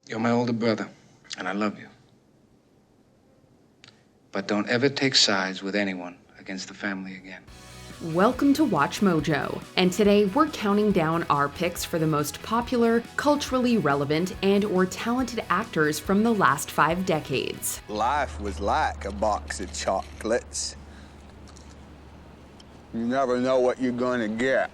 You're my older brother, and I love you. But don't ever take sides with anyone against the family again. Welcome to Watch Mojo, and today we're counting down our picks for the most popular, culturally relevant, and/or talented actors from the last 5 decades. Life was like a box of chocolates. You never know what you're gonna get.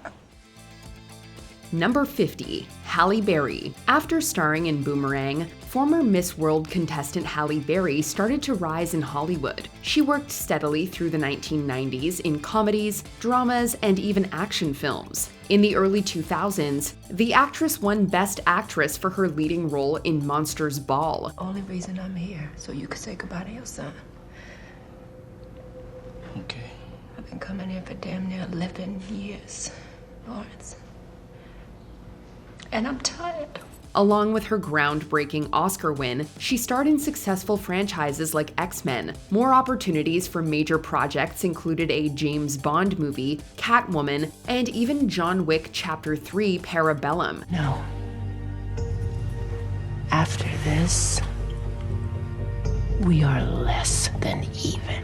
Number 50, Halle Berry. After starring in Boomerang, former Miss World contestant Halle Berry started to rise in Hollywood. She worked steadily through the 1990s in comedies, dramas, and even action films. In the early 2000s, the actress won Best Actress for her leading role in Monsters Ball. Only reason I'm here, so you could say goodbye to your son. Okay. I've been coming here for damn near 11 years, Lawrence. And I'm tired. Along with her groundbreaking Oscar win, she starred in successful franchises like X-Men. More opportunities for major projects included a James Bond movie, Catwoman, and even John Wick Chapter 3 Parabellum. No. After this, we are less than even.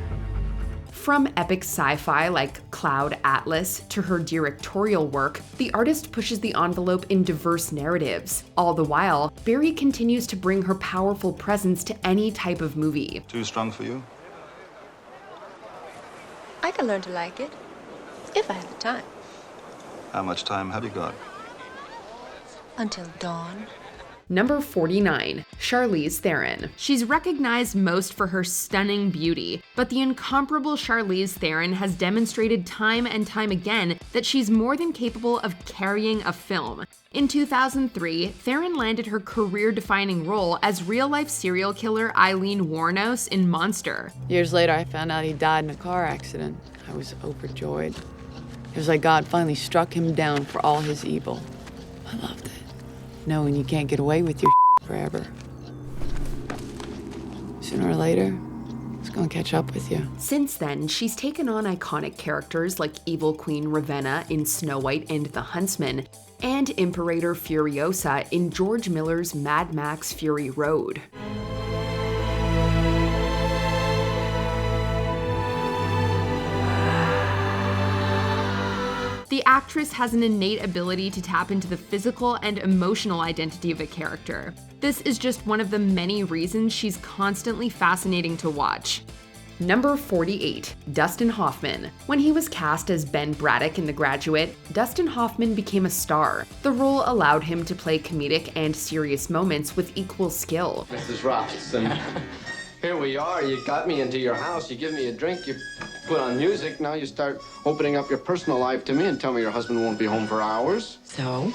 From epic sci-fi like Cloud Atlas to her directorial work, the artist pushes the envelope in diverse narratives. All the while, Berry continues to bring her powerful presence to any type of movie. Too strong for you? I can learn to like it, if I have the time. How much time have you got? Until dawn. Number 49, Charlize Theron. She's recognized most for her stunning beauty, but the incomparable Charlize Theron has demonstrated time and time again that she's more than capable of carrying a film. In 2003, Theron landed her career-defining role as real-life serial killer Eileen Wuornos in Monster. Years later, I found out he died in a car accident. I was overjoyed. It was like God finally struck him down for all his evil. I loved it. Knowing you can't get away with your forever. Sooner or later, it's gonna catch up with you. Since then, she's taken on iconic characters like Evil Queen Ravenna in Snow White and the Huntsman, and Imperator Furiosa in George Miller's Mad Max Fury Road. The actress has an innate ability to tap into the physical and emotional identity of a character. This is just one of the many reasons she's constantly fascinating to watch. Number 48, Dustin Hoffman. When he was cast as Ben Braddock in The Graduate, Dustin Hoffman became a star. The role allowed him to play comedic and serious moments with equal skill. Mrs. Robinson, here we are. You got me into your house. You give me a drink. You put on music. Now you start opening up your personal life to me and tell me your husband won't be home for hours. So?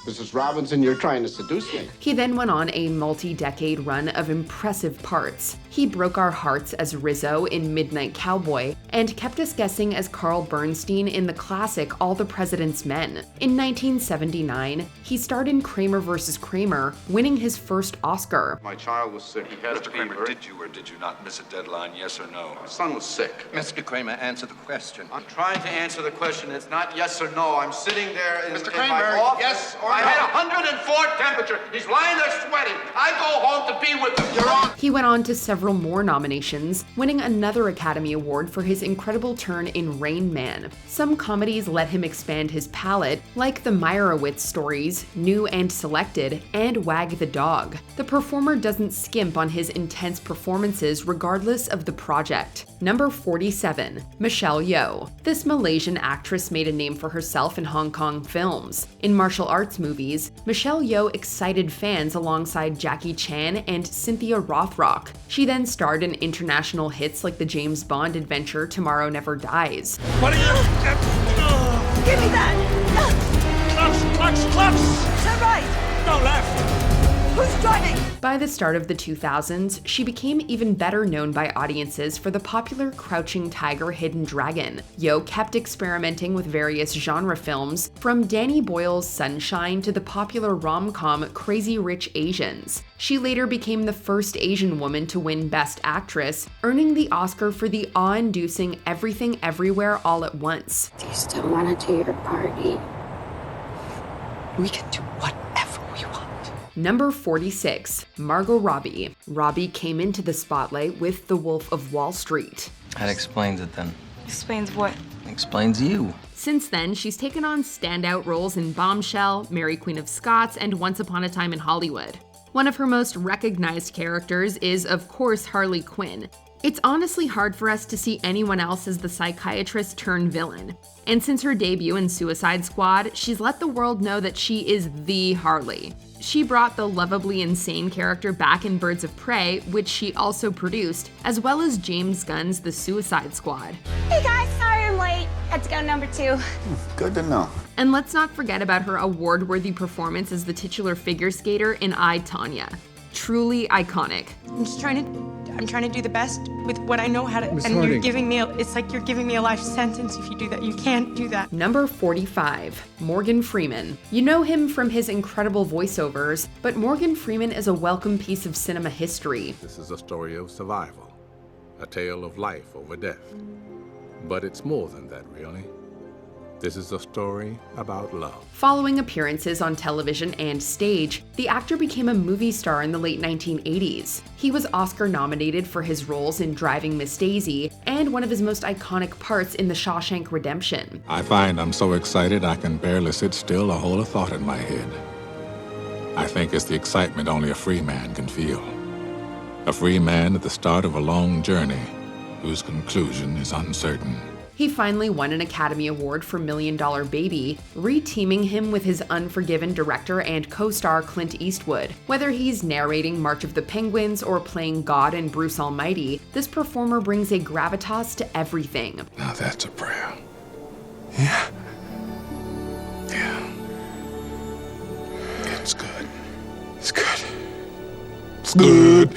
Mrs. Robinson, you're trying to seduce me. He then went on a multi-decade run of impressive parts. He broke our hearts as Rizzo in Midnight Cowboy and kept us guessing as Carl Bernstein in the classic All the President's Men. In 1979, he starred in Kramer vs. Kramer, winning his first Oscar. My child was sick. He had a Mr. Kramer, fever. did you or did you not miss a deadline, yes or no? My son was sick. Mr. Kramer, answer the question. I'm trying to answer the question. It's not yes or no. I'm sitting there in, Mr. in Kramer, my office. yes or I no? had 104 temperature. He's lying there sweating. I go home to be with him. You're on. He went on to several more nominations, winning another Academy Award for his incredible turn in Rain Man. Some comedies let him expand his palette, like the Meyerowitz stories, New and Selected, and Wag the Dog. The performer doesn't skimp on his intense performances regardless of the project. Number 47, Michelle Yeoh. This Malaysian actress made a name for herself in Hong Kong films. In martial arts movies, Michelle Yeoh excited fans alongside Jackie Chan and Cynthia Rothrock. She then starred in international hits like the James Bond adventure Tomorrow Never Dies. What are you? Give me that! Clutch! Turn right! Go left! Who's driving? By the start of the 2000s, she became even better known by audiences for the popular Crouching Tiger, Hidden Dragon. Yeoh kept experimenting with various genre films, from Danny Boyle's Sunshine to the popular rom-com Crazy Rich Asians. She later became the first Asian woman to win Best Actress, earning the Oscar for the awe-inducing Everything Everywhere All at Once. Do you still want to do your party? We can do whatever we want. Number 46, Margot Robbie. Robbie came into the spotlight with The Wolf of Wall Street. That explains it then. Explains what? Explains you. Since then, she's taken on standout roles in Bombshell, Mary Queen of Scots, and Once Upon a Time in Hollywood. One of her most recognized characters is, of course, Harley Quinn. It's honestly hard for us to see anyone else as the psychiatrist-turned-villain. And since her debut in Suicide Squad, she's let the world know that she is the Harley. She brought the lovably insane character back in Birds of Prey, which she also produced, as well as James Gunn's The Suicide Squad. Hey guys, sorry I'm late. Had to go number 2. Good to know. And let's not forget about her award-worthy performance as the titular figure skater in I, Tonya. Truly iconic. I'm trying to do the best with what I know how to, and you're giving me, it's like you're giving me a life sentence if you do that. You can't do that. Number 45, Morgan Freeman. You know him from his incredible voiceovers, but Morgan Freeman is a welcome piece of cinema history. This is a story of survival, a tale of life over death. But it's more than that, really. This is a story about love. Following appearances on television and stage, the actor became a movie star in the late 1980s. He was Oscar nominated for his roles in Driving Miss Daisy and one of his most iconic parts in The Shawshank Redemption. I find I'm so excited I can barely sit still or hold a thought in my head. I think it's the excitement only a free man can feel. A free man at the start of a long journey whose conclusion is uncertain. He finally won an Academy Award for $1 Million Baby, re-teaming him with his Unforgiven director and co-star Clint Eastwood. Whether he's narrating March of the Penguins or playing God in Bruce Almighty, this performer brings a gravitas to everything. Now that's a prayer. Yeah. It's good. It's good. It's good.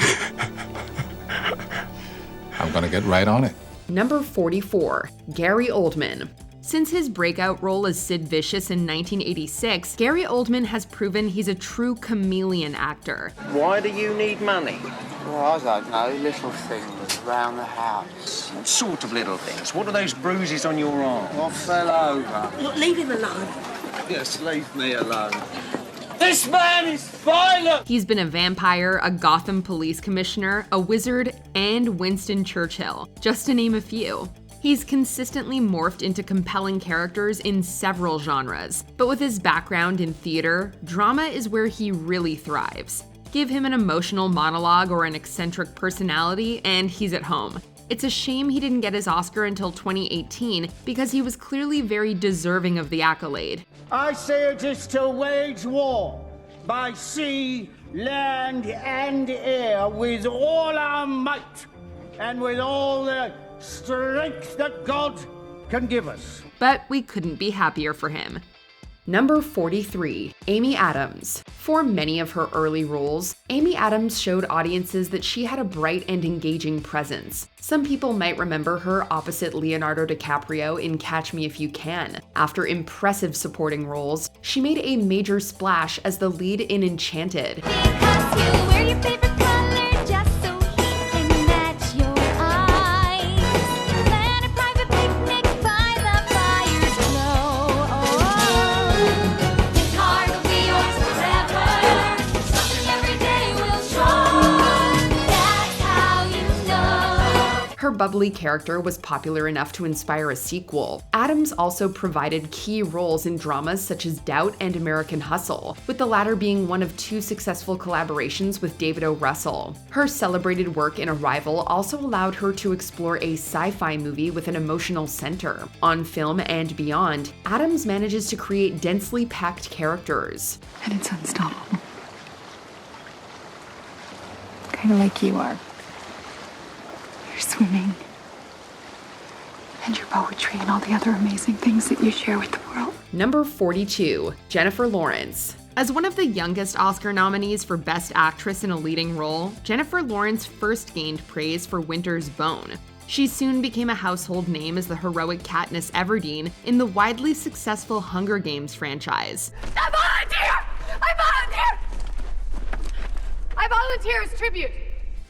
I'm gonna get right on it. Number 44, Gary Oldman. Since his breakout role as Sid Vicious in 1986, Gary Oldman has proven he's a true chameleon actor. Why do you need money? Well, I don't know, little things around the house. What sort of little things? What are those bruises on your arm? I fell over. Look, leave him alone. Yes, leave me alone. This man is violent! He's been a vampire, a Gotham police commissioner, a wizard, and Winston Churchill, just to name a few. He's consistently morphed into compelling characters in several genres, but with his background in theater, drama is where he really thrives. Give him an emotional monologue or an eccentric personality, and he's at home. It's a shame he didn't get his Oscar until 2018 because he was clearly very deserving of the accolade. I say it is to wage war by sea, land, and air with all our might and with all the strength that God can give us. But we couldn't be happier for him. Number 43, Amy Adams. For many of her early roles, Amy Adams showed audiences that she had a bright and engaging presence. Some people might remember her opposite Leonardo DiCaprio in Catch Me If You Can. After impressive supporting roles, she made a major splash as the lead in Enchanted. Her bubbly character was popular enough to inspire a sequel. Adams also provided key roles in dramas such as Doubt and American Hustle, with the latter being one of 2 successful collaborations with David O. Russell. Her celebrated work in Arrival also allowed her to explore a sci-fi movie with an emotional center. On film and beyond, Adams manages to create densely packed characters. And it's unstoppable. Kind of like you are. Swimming, and your poetry, and all the other amazing things that you share with the world. Number 42, Jennifer Lawrence. As one of the youngest Oscar nominees for Best Actress in a Leading Role, Jennifer Lawrence first gained praise for Winter's Bone. She soon became a household name as the heroic Katniss Everdeen in the widely successful Hunger Games franchise. I volunteer as tribute!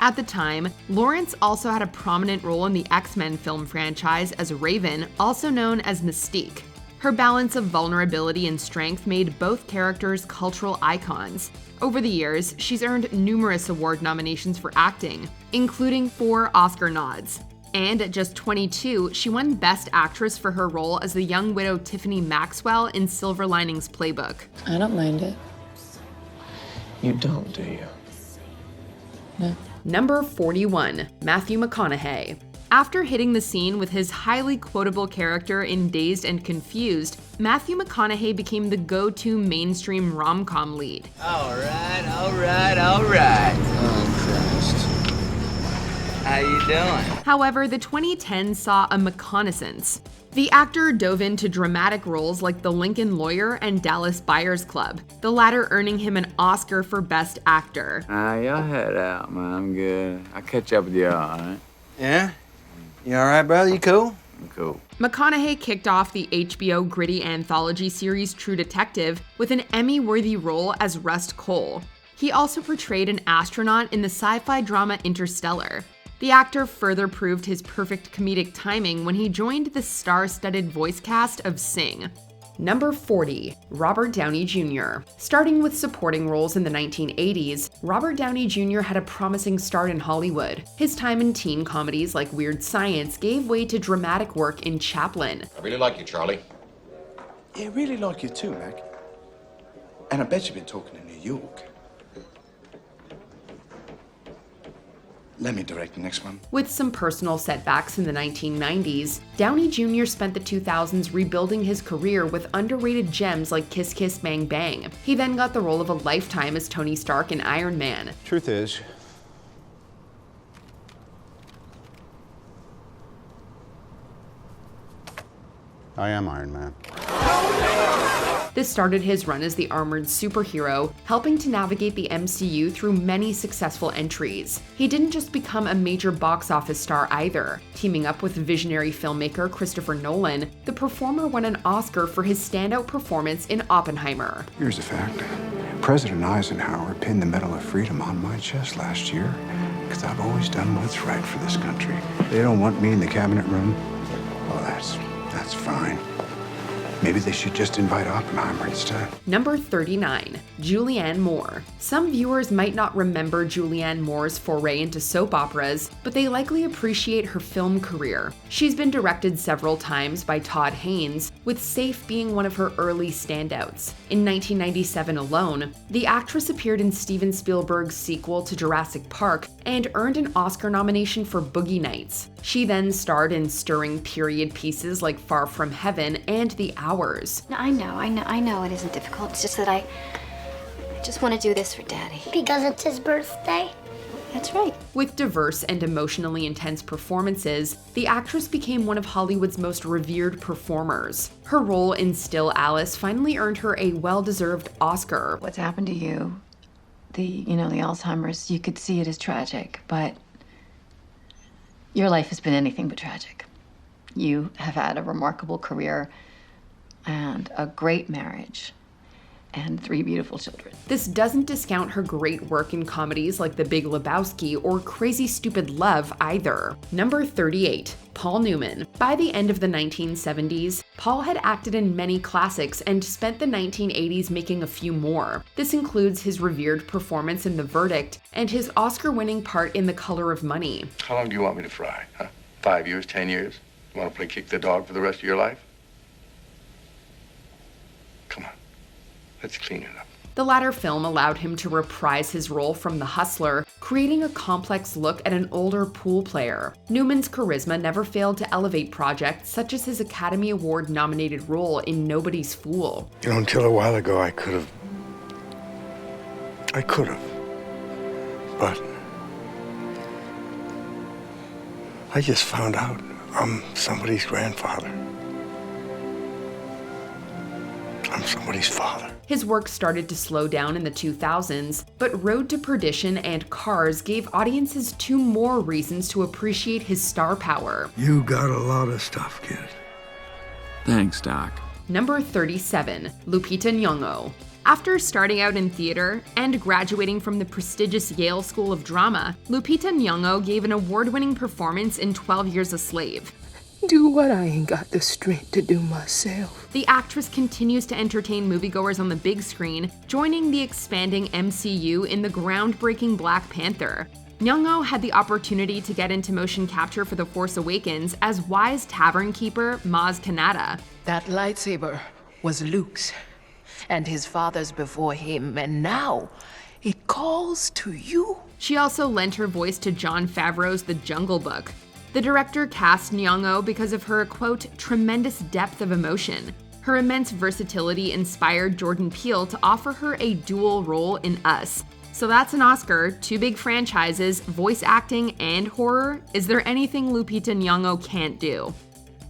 At the time, Lawrence also had a prominent role in the X-Men film franchise as Raven, also known as Mystique. Her balance of vulnerability and strength made both characters cultural icons. Over the years, she's earned numerous award nominations for acting, including 4 Oscar nods. And at just 22, she won Best Actress for her role as the young widow Tiffany Maxwell in Silver Linings Playbook. I don't mind it. You don't, do you? No. Number 41, Matthew McConaughey. After hitting the scene with his highly quotable character in Dazed and Confused, Matthew McConaughey became the go-to mainstream rom-com lead. All right. Oh, Christ. How you doing? However, the 2010s saw a McConaissance. The actor dove into dramatic roles like The Lincoln Lawyer and Dallas Buyers Club, the latter earning him an Oscar for Best Actor. Y'all head out, man. I'm good. I'll catch up with you, all right? Yeah? You all right, brother? You cool? I'm cool. McConaughey kicked off the HBO gritty anthology series True Detective with an Emmy-worthy role as Rust Cole. He also portrayed an astronaut in the sci-fi drama Interstellar. The actor further proved his perfect comedic timing when he joined the star-studded voice cast of Sing. Number 40, Robert Downey Jr. Starting with supporting roles in the 1980s, Robert Downey Jr. had a promising start in Hollywood. His time in teen comedies like Weird Science gave way to dramatic work in Chaplin. I really like you, Charlie. Yeah, I really like you too, Mac. And I bet you've been talking to New York. Let me direct the next one. With some personal setbacks in the 1990s, Downey Jr. spent the 2000s rebuilding his career with underrated gems like Kiss Kiss Bang Bang. He then got the role of a lifetime as Tony Stark in Iron Man. Truth is, I am Iron Man. This started his run as the armored superhero, helping to navigate the MCU through many successful entries. He didn't just become a major box office star either. Teaming up with visionary filmmaker Christopher Nolan, the performer won an Oscar for his standout performance in Oppenheimer. Here's a fact. President Eisenhower pinned the Medal of Freedom on my chest last year because I've always done what's right for this country. They don't want me in the cabinet room. Well, that's fine. Maybe they should just invite Oppenheimer instead. Number 39, Julianne Moore. Some viewers might not remember Julianne Moore's foray into soap operas, but they likely appreciate her film career. She's been directed several times by Todd Haynes, with Safe being one of her early standouts. In 1997 alone, the actress appeared in Steven Spielberg's sequel to Jurassic Park and earned an Oscar nomination for Boogie Nights. She then starred in stirring period pieces like Far From Heaven and The Hours. I know it isn't difficult. It's just that I just want to do this for Daddy. Because it's his birthday? That's right. With diverse and emotionally intense performances, the actress became one of Hollywood's most revered performers. Her role in Still Alice finally earned her a well-deserved Oscar. What's happened to you, the Alzheimer's, you could see it as tragic, but your life has been anything but tragic. You have had a remarkable career and a great marriage and 3 beautiful children. This doesn't discount her great work in comedies like The Big Lebowski or Crazy Stupid Love either. Number 38, Paul Newman. By the end of the 1970s, Paul had acted in many classics and spent the 1980s making a few more. This includes his revered performance in The Verdict and his Oscar-winning part in The Color of Money. How long do you want me to fry? Huh? 5 years, 10 years? You want to play kick the dog for the rest of your life? Come on, let's clean it up. The latter film allowed him to reprise his role from The Hustler, creating a complex look at an older pool player. Newman's charisma never failed to elevate projects such as his Academy Award-nominated role in Nobody's Fool. You know, until a while ago, I could have. But I just found out I'm somebody's grandfather. I'm somebody's father. His work started to slow down in the 2000s, but Road to Perdition and Cars gave audiences 2 more reasons to appreciate his star power. You got a lot of stuff, kid. Thanks, Doc. Number 37, Lupita Nyong'o. After starting out in theater and graduating from the prestigious Yale School of Drama, Lupita Nyong'o gave an award-winning performance in 12 Years a Slave. Do what I ain't got the strength to do myself. The actress continues to entertain moviegoers on the big screen, joining the expanding MCU in the groundbreaking Black Panther. Nyong'o had the opportunity to get into motion capture for The Force Awakens as wise tavern keeper Maz Kanata. That lightsaber was Luke's and his father's before him, and now it calls to you. She also lent her voice to Jon Favreau's The Jungle Book. The director cast Nyong'o because of her, quote, tremendous depth of emotion. Her immense versatility inspired Jordan Peele to offer her a dual role in Us. So that's an Oscar, 2 big franchises, voice acting, and horror. Is there anything Lupita Nyong'o can't do?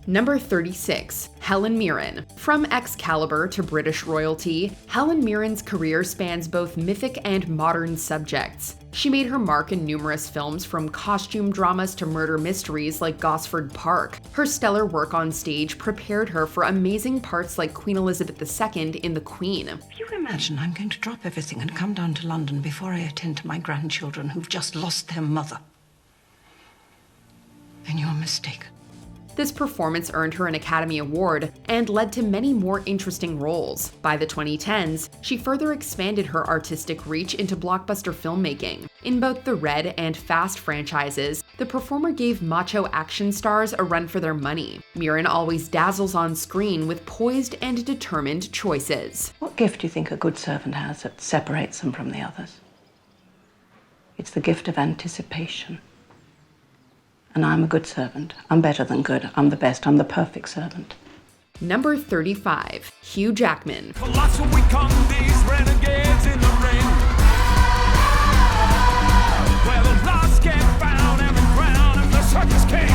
Number 36, Helen Mirren. From Excalibur to British royalty, Helen Mirren's career spans both mythic and modern subjects. She made her mark in numerous films, from costume dramas to murder mysteries like Gosford Park. Her stellar work on stage prepared her for amazing parts like Queen Elizabeth II in The Queen. If you imagine I'm going to drop everything and come down to London before I attend to my grandchildren who've just lost their mother, then you're mistaken. This performance earned her an Academy Award and led to many more interesting roles. By the 2010s, she further expanded her artistic reach into blockbuster filmmaking. In both the Red and Fast franchises, the performer gave macho action stars a run for their money. Mirren always dazzles on screen with poised and determined choices. What gift do you think a good servant has that separates them from the others? It's the gift of anticipation. And I'm a good servant. I'm better than good. I'm the best. I'm the perfect servant. Number 35, Hugh Jackman. Colossal we come, these renegades in the ring. Where the lost get found and the crown of the circus king.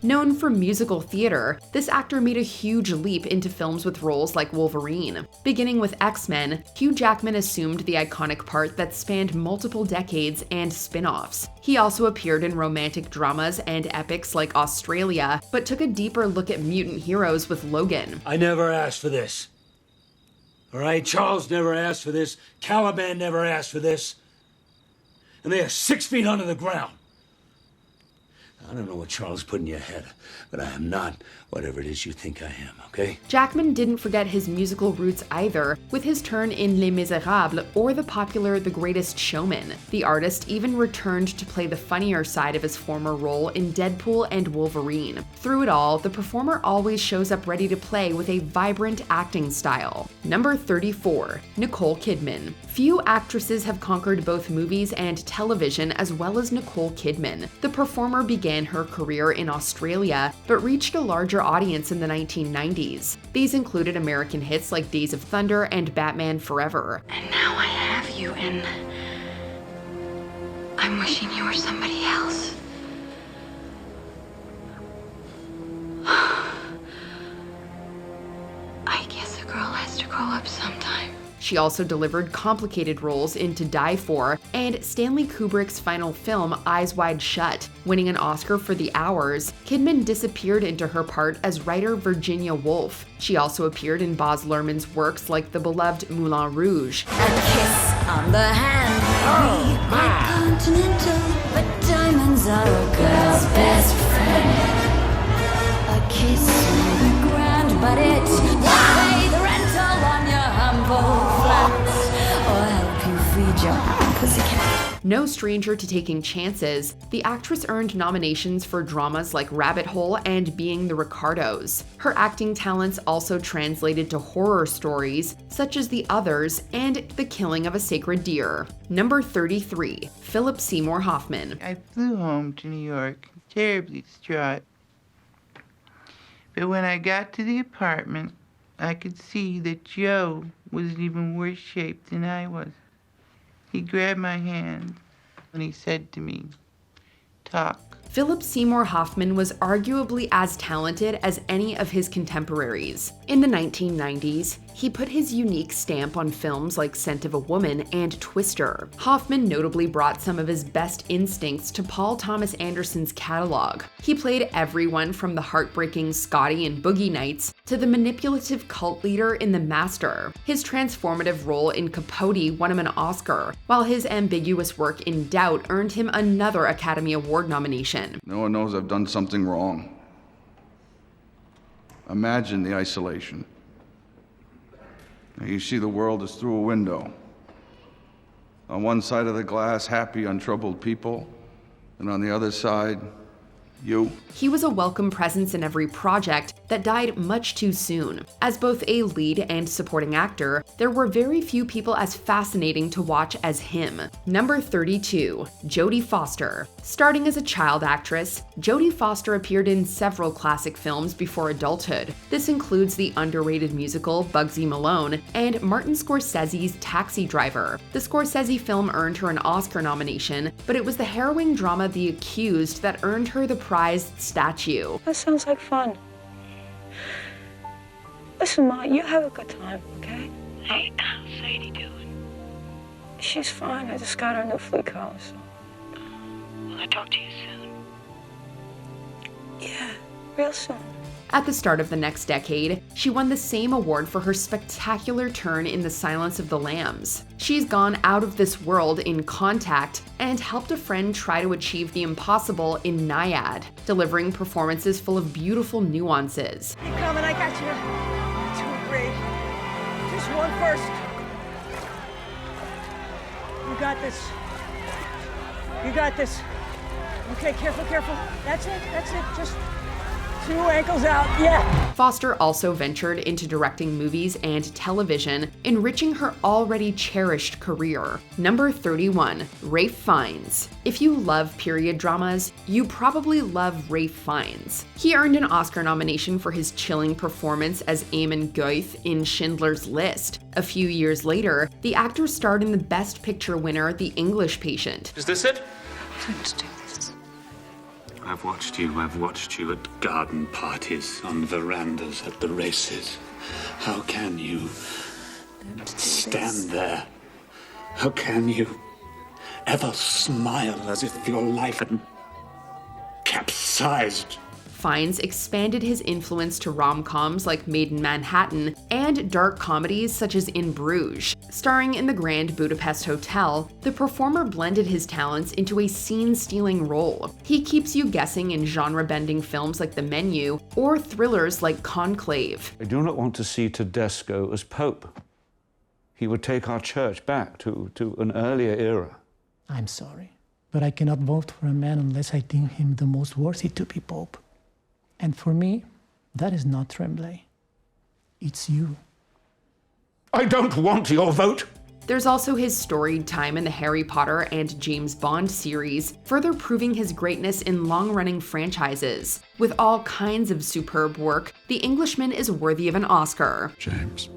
Known for musical theater, this actor made a huge leap into films with roles like Wolverine. Beginning with X-Men, Hugh Jackman assumed the iconic part that spanned multiple decades and spin-offs. He also appeared in romantic dramas and epics like Australia, but took a deeper look at mutant heroes with Logan. I never asked for this. All right? Charles never asked for this. Caliban never asked for this. And they are 6 feet under the ground. I don't know what Charles put in your head, but I am not whatever it is you think I am, okay? Jackman didn't forget his musical roots either, with his turn in Les Miserables or the popular The Greatest Showman. The artist even returned to play the funnier side of his former role in Deadpool and Wolverine. Through it all, the performer always shows up ready to play with a vibrant acting style. Number 34, Nicole Kidman. Few actresses have conquered both movies and television as well as Nicole Kidman. The performer began her career in Australia, but reached a larger audience in the 1990s. These included American hits like Days of Thunder and Batman Forever. And now I have you, and I'm wishing you were somebody else. I guess a girl has to grow up sometime. She also delivered complicated roles in To Die For and Stanley Kubrick's final film Eyes Wide Shut. Winning an Oscar for The Hours, Kidman disappeared into her part as writer Virginia Woolf. She also appeared in Baz Luhrmann's works like the beloved Moulin Rouge. A kiss on the hand, we quite continental, but diamonds are a girl's best friend. A kiss may be grand, but it won't pay the rental on your humble flats, or help you feed your pussycat. No stranger to taking chances, the actress earned nominations for dramas like Rabbit Hole and Being the Ricardos. Her acting talents also translated to horror stories, such as The Others and The Killing of a Sacred Deer. Number 33, Philip Seymour Hoffman. I flew home to New York, terribly distraught. But when I got to the apartment, I could see that Joe was in even worse shape than I was. He grabbed my hand and he said to me, "Talk." Philip Seymour Hoffman was arguably as talented as any of his contemporaries. In the 1990s, he put his unique stamp on films like Scent of a Woman and Twister. Hoffman notably brought some of his best instincts to Paul Thomas Anderson's catalog. He played everyone from the heartbreaking Scotty in Boogie Nights to the manipulative cult leader in The Master. His transformative role in Capote won him an Oscar, while his ambiguous work in Doubt earned him another Academy Award nomination. No one knows I've done something wrong. Imagine the isolation. You see the world as through a window. On one side of the glass, happy, untroubled people, and on the other side, you. He was a welcome presence in every project that died much too soon. As both a lead and supporting actor, there were very few people as fascinating to watch as him. Number 32, Jodie Foster. Starting as a child actress, Jodie Foster appeared in several classic films before adulthood. This includes the underrated musical Bugsy Malone and Martin Scorsese's Taxi Driver. The Scorsese film earned her an Oscar nomination, but it was the harrowing drama The Accused that earned her the prized statue. That sounds like fun. Listen, Ma, you have a good time, okay? Hey, how's Sadie doing? She's fine. I just got her new flea collar, so. Will I talk to you soon? Yeah, real soon. At the start of the next decade, she won the same award for her spectacular turn in The Silence of the Lambs. She's gone out of this world in Contact and helped a friend try to achieve the impossible in Naiad, delivering performances full of beautiful nuances. Keep coming, I got you. 2, 3. Just one first. You got this. You got this. Okay, careful, careful. That's it, just 2 ankles out, yeah! Foster also ventured into directing movies and television, enriching her already cherished career. Number 31, Ralph Fiennes. If you love period dramas, you probably love Ralph Fiennes. He earned an Oscar nomination for his chilling performance as Eamon Goethe in Schindler's List. A few years later, the actor starred in the Best Picture winner, The English Patient. Is this it? Let's do this. I've watched you at garden parties, on verandas, at the races. How can you stand there? How can you ever smile as if your life had capsized? Fiennes expanded his influence to rom-coms like Made in Manhattan and dark comedies such as In Bruges. Starring in the Grand Budapest Hotel, the performer blended his talents into a scene-stealing role. He keeps you guessing in genre-bending films like The Menu or thrillers like Conclave. I do not want to see Tedesco as Pope. He would take our church back to an earlier era. I'm sorry, but I cannot vote for a man unless I deem him the most worthy to be Pope. And for me, that is not Tremblay. It's you. I don't want your vote! There's also his storied time in the Harry Potter and James Bond series, further proving his greatness in long-running franchises. With all kinds of superb work, The Englishman is worthy of an Oscar. James.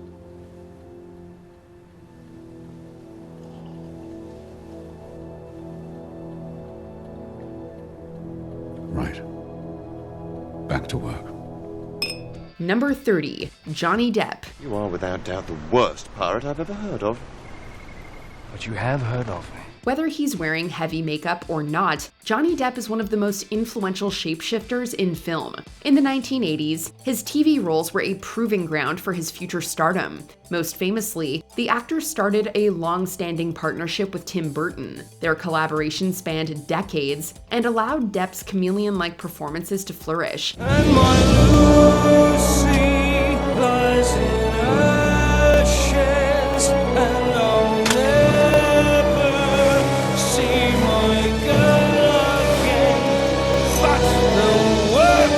Right. Back to work. Number 30, Johnny Depp. You are without doubt the worst pirate I've ever heard of. But you have heard of me. Whether he's wearing heavy makeup or not, Johnny Depp is one of the most influential shapeshifters in film. In the 1980s, his TV roles were a proving ground for his future stardom. Most famously, the actor started a long-standing partnership with Tim Burton. Their collaboration spanned decades and allowed Depp's chameleon-like performances to flourish. And my Lucy lies in ashes, and I'll never see my girl again, but the world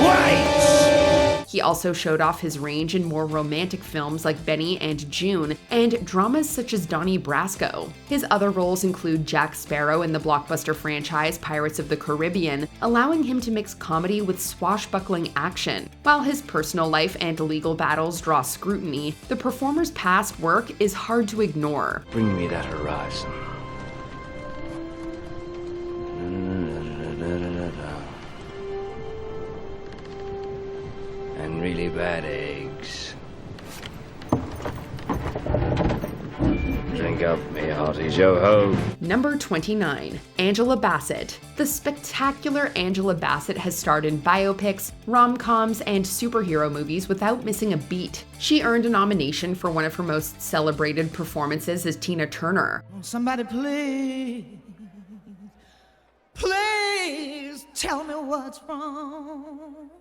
waits. He also showed off his range in more romantic films like Benny and June, and dramas such as Donnie Brasco. His other roles include Jack Sparrow in the blockbuster franchise Pirates of the Caribbean, allowing him to mix comedy with swashbuckling action. While his personal life and legal battles draw scrutiny, the performer's past work is hard to ignore. Bring me that horizon. And really bad eggs. Drink up, me hearties, yo-ho. Number 29, Angela Bassett. The spectacular Angela Bassett has starred in biopics, rom-coms, and superhero movies without missing a beat. She earned a nomination for one of her most celebrated performances as Tina Turner. Somebody please tell me what's wrong.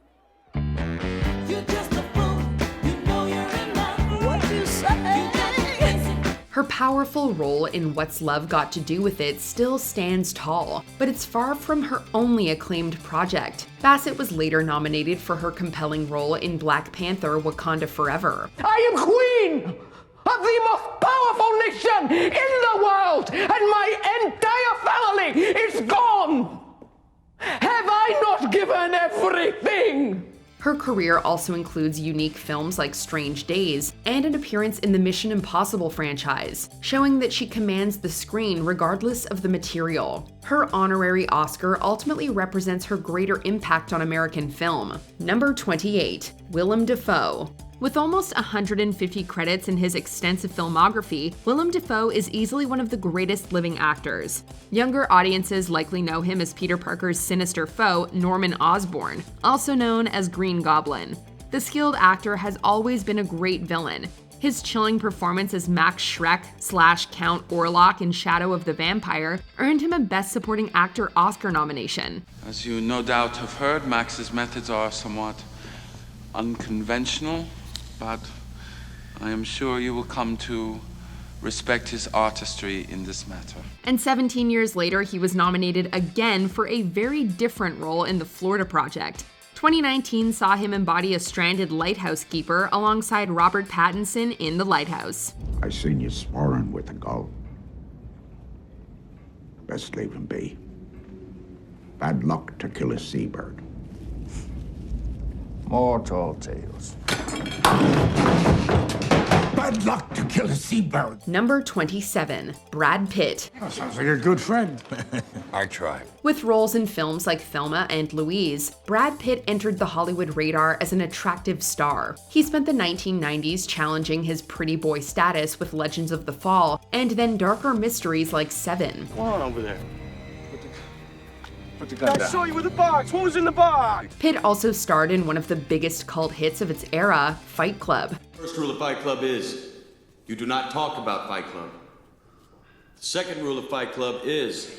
Her powerful role in What's Love Got to Do with It still stands tall, but it's far from her only acclaimed project. Bassett was later nominated for her compelling role in Black Panther: Wakanda Forever. I am queen of the most powerful nation in the world, and my entire family is gone. Have I not given everything? Her career also includes unique films like Strange Days and an appearance in the Mission Impossible franchise, showing that she commands the screen regardless of the material. Her honorary Oscar ultimately represents her greater impact on American film. Number 28, Willem Dafoe. With almost 150 credits in his extensive filmography, Willem Dafoe is easily one of the greatest living actors. Younger audiences likely know him as Peter Parker's sinister foe, Norman Osborn, also known as Green Goblin. The skilled actor has always been a great villain. His chilling performance as Max Schreck / Count Orlok in Shadow of the Vampire earned him a Best Supporting Actor Oscar nomination. As you no doubt have heard, Max's methods are somewhat unconventional, but I am sure you will come to respect his artistry in this matter. And 17 years later, he was nominated again for a very different role in The Florida Project. 2019 saw him embody a stranded lighthouse keeper alongside Robert Pattinson in The Lighthouse. I seen you sparring with a gull. Best leave him be. Bad luck to kill a seabird. More tall tales. Bad luck to kill a seabird. Number 27, Brad Pitt. Oh, sounds like a good friend. I try. With roles in films like Thelma and Louise, Brad Pitt entered the Hollywood radar as an attractive star. He spent the 1990s challenging his pretty boy status with Legends of the Fall, and then darker mysteries like Seven. What's going on over there? Put the gun down. I saw you with the box. What was in the box? Pitt also starred in one of the biggest cult hits of its era, Fight Club. First rule of Fight Club is, you do not talk about Fight Club. The second rule of Fight Club is,